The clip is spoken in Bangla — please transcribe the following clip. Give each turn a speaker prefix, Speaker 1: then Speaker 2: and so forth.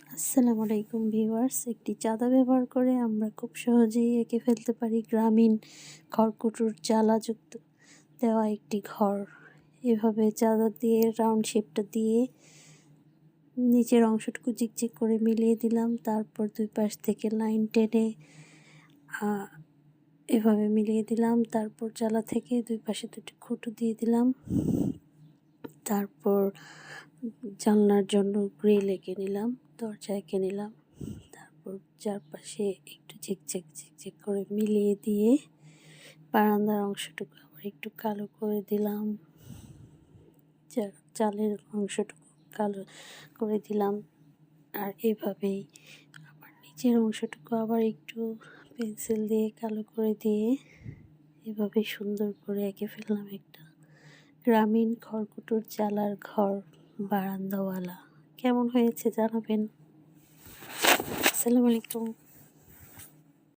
Speaker 1: আসসালামু আলাইকুম ভিউয়ার্স, একটি চাঁদা ব্যবহার করে আমরা খুব সহজেই এঁকে ফেলতে পারি গ্রামীণ খড়কুটোর চালাযুক্ত দেওয়া একটি ঘর। এভাবে চাঁদা দিয়ে রাউন্ড শেপটা দিয়ে নিচের অংশটুকু চিকচিক করে মিলিয়ে দিলাম, তারপর দুই পাশ থেকে লাইন টেনে এভাবে মিলিয়ে দিলাম, তারপর চালা থেকে দুই পাশে দুটি খুঁটো দিয়ে দিলাম, তারপর জানলার জন্য গ্রিল এঁকে নিলাম, দরজা এঁকে নিলাম, তারপর চারপাশে একটু ঝিকঝিক করে মিলিয়ে দিয়ে বারান্দার অংশটুকু আবার একটু কালো করে দিলাম, চালের অংশটুকু কালো করে দিলাম। আর এভাবেই আবার নিচের অংশটুকু আবার একটু পেন্সিল দিয়ে কালো করে দিয়ে এভাবে সুন্দর করে এঁকে ফেললাম একটা গ্রামীণ খড়কুটোর চালার ঘর বারান্দাওয়ালা। কেমন হয়েছে জানাবেন। আসসালামু আলাইকুম।